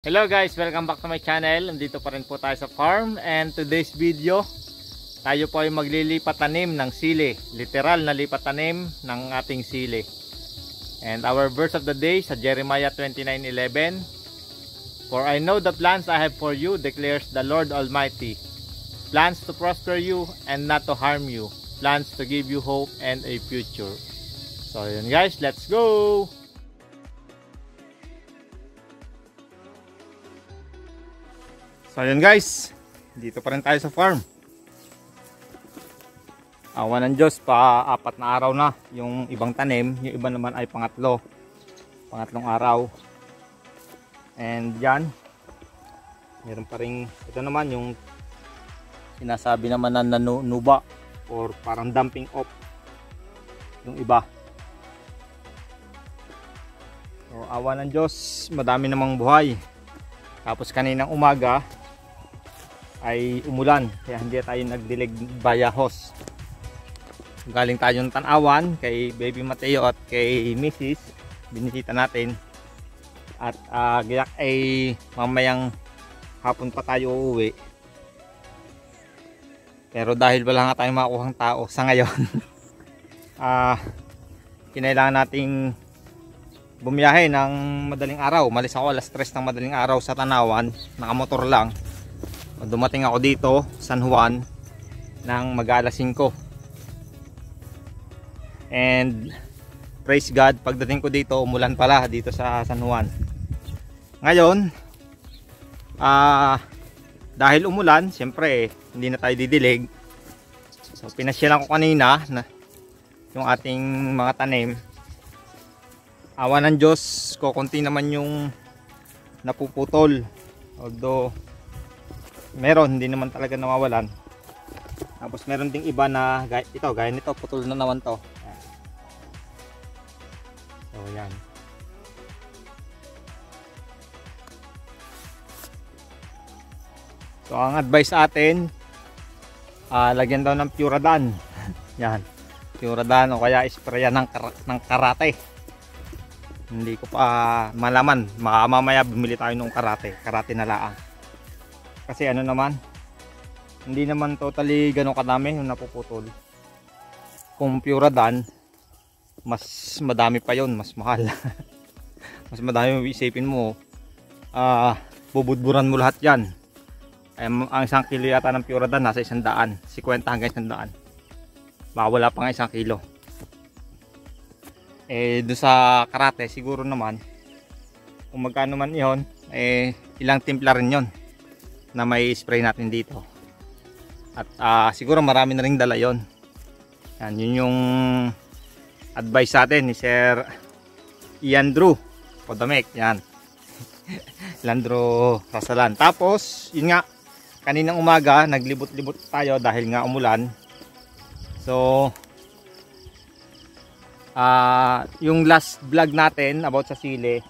Hello guys, welcome back to my channel. Nandito pa rin po tayo sa farm, and today's video tayo po ay maglilipat tanim ng sili. Literal na lipat tanim ng ating sili. And our verse of the day sa Jeremiah 29:11, "For I know the plans I have for you, declares the Lord Almighty, plans to prosper you and not to harm you, plans to give you hope and a future." So yun guys, let's go! So yun guys, dito pa rin tayo sa farm. Awa ng Diyos, pa-4 na araw na yung ibang tanim, yung iba naman ay pangatlong araw. And yan, meron pa rin, ito naman yung sinasabi naman na nanunuba or parang dumping off yung iba. So awa ng Diyos, madami namang buhay. Tapos kaninang umaga ay umulan, kaya hindi tayo nagdilig via hose. Galing tayo ng Tanawan kay Baby Mateo at kay Mrs. Binisita natin. At gayak ay mamayang hapon pa tayo uuwi. Pero dahil wala nga tayong makuhang tao sa ngayon, kinailangan nating bumiyahe ng madaling araw. Malis ako alas 3 ng madaling araw sa Tanawan, nakamotor lang. Dumating ako dito, San Juan, ng mag-alas 5. And praise God, pagdating ko dito, umulan pala dito sa San Juan. Ngayon, dahil umulan, siyempre hindi na tayo didilig. So pinasyalan ko kanina na yung ating mga tanim. Awa ng Diyos, kukunti naman yung napuputol. Although meron, hindi naman talaga nawawalan. Tapos meron ding iba na gaya nito, putol na naman to. So yan. So ang advice sa atin, lagyan daw ng Puradan. Yan, Puradan o kaya sprayan ng karate. Hindi ko pa malaman, mamaya bumili tayo ng karate na laang. Kasi ano naman, hindi naman totally ganun kadami yung napuputol. Kung Puradan, mas madami pa yon, mas mahal. Mas madami mo isipin mo, bubudburan mo lahat yan. Ang 1 kilo yata ng Puradan nasa 100, 50 hanggang 100. Baka wala pa nga 1 kilo. Doon sa karate siguro naman, kung magkano man yon, ilang timpla rin yon na may spray natin dito. At siguro marami na ring dala yon. Yan, yun yung advice sa atin ni Sir Iandrew Podamek. Yan. Landro Rasalan. Tapos yun nga, kaninang umaga naglibot-libot tayo dahil nga umulan. So yung last vlog natin about sa sili,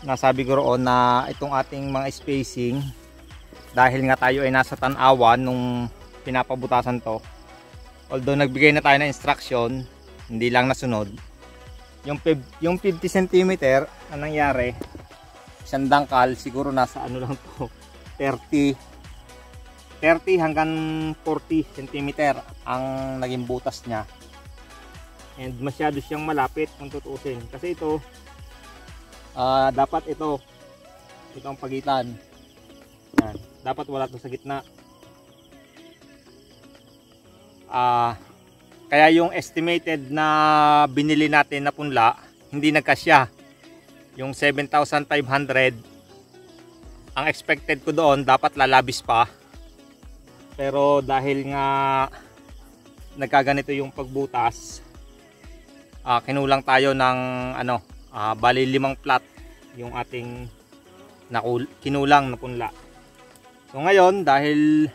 nasabi ko roon na itong ating mga spacing, dahil nga tayo ay nasa Tanawan nung pinapabutasan to, although nagbigay na tayo ng instruction, hindi lang nasunod. Yung 50 cm ang nangyari, isang dangkal siguro nasa ano lang to, 30 hanggang 40 cm ang naging butas niya. And masyado siyang malapit kung tutuusin, kasi ito dapat itong pagitan. Yan. Dapat wala ito sa gitna. Kaya yung estimated na binili natin na punla, hindi nagkasya. Yung 7,500, ang expected ko doon dapat lalabis pa. Pero dahil nga nagkaganito yung pagbutas, kinulang tayo ng bali 5 plat yung ating kinulang na punla. So ngayon, dahil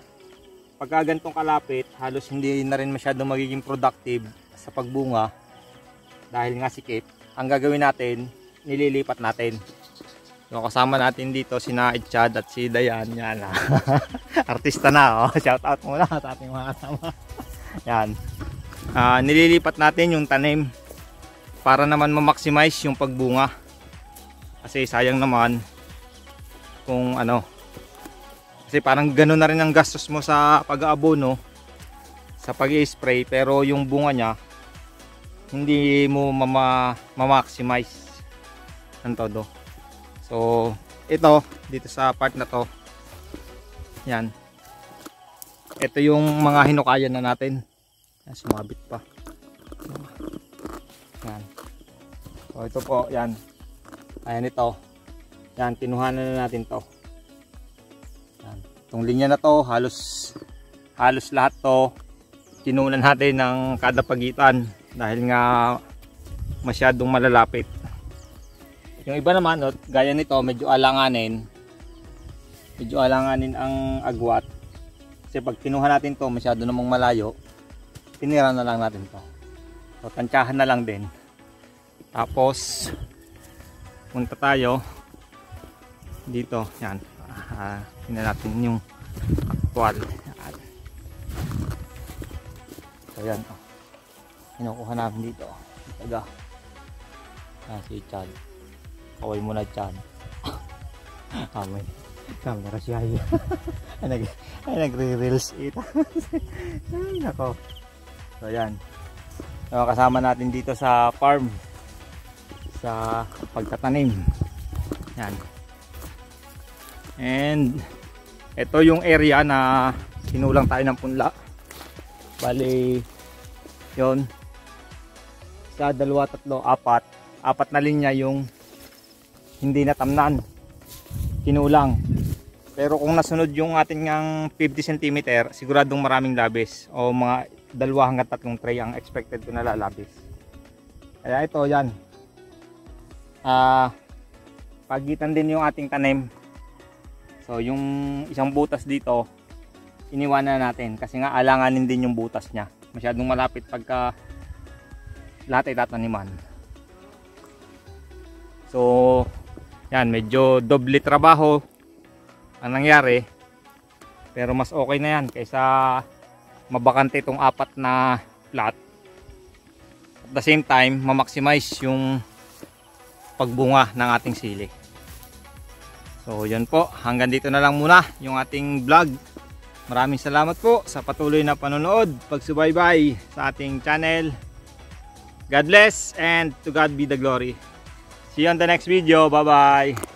pagka ganitong kalapit, halos hindi na rin masyado magiging productive sa pagbunga dahil nga sikip, ang gagawin natin, nililipat natin. So kasama natin dito sina Chad at si Dayan. Yan. Artista na. Shout out muna sa ating mga kasama. Yan. Nililipat natin yung tanim para naman ma-maximize yung pagbunga. Kasi sayang naman kung ano. Kasi parang gano'n na rin ang gastos mo sa pag-aabono, sa pag-i-spray, pero yung bunga niya hindi mo ma-maximize ng todo. So ito dito sa part na to, yan, ito yung mga hinukayan na natin. Yan, sumabit pa. Yan. So ito po, yan. Ayan ito. Yan, kinuhanan na natin to. Yan. Itong linya na to, halos lahat to kinunan natin ng kada pagitan dahil nga masyadong malalapit. Yung iba naman, gaya nito, medyo alanganin ang agwat. Kasi pag kinuha natin to, masyado namang malayo, tinira na lang natin to. So tansyahan na lang din. Tapos punta tayo dito, yan. Tingnan natin yung actual. So yan, kinukuha namin dito. Taga si Chad. Kaway mo na, Chad. May camera siya. Ay nagre-reels ito. Ay nako. So yan, kasama natin dito sa farm, sa pagtatanim. Yan. And ito yung area na sinulang tayo ng punla. Bali yon, sa 2, 3, 4 na linya yung hindi natamnan, kinulang. Pero kung nasunod yung ating ng 50 cm, siguradong maraming labis, o mga 2 hanggang 3 tray ang expected ko na lalabis. Kaya ito, yan, pagitan din yung ating tanim. So yung isang butas dito iniwanan natin kasi nga alanganin din yung butas niya, masyadong malapit pagka lahat ay tataniman. So yan, medyo doble trabaho ang nangyari, pero mas okay na yan kaysa mabakante itong 4 na plot. At the same time, ma-maximize yung pagbunga ng ating sili. So yan po, hanggang dito na lang muna yung ating vlog. Maraming salamat po sa patuloy na panonood, pagsubaybay sa ating channel. God bless and to God be the glory. See you on the next video. Bye bye.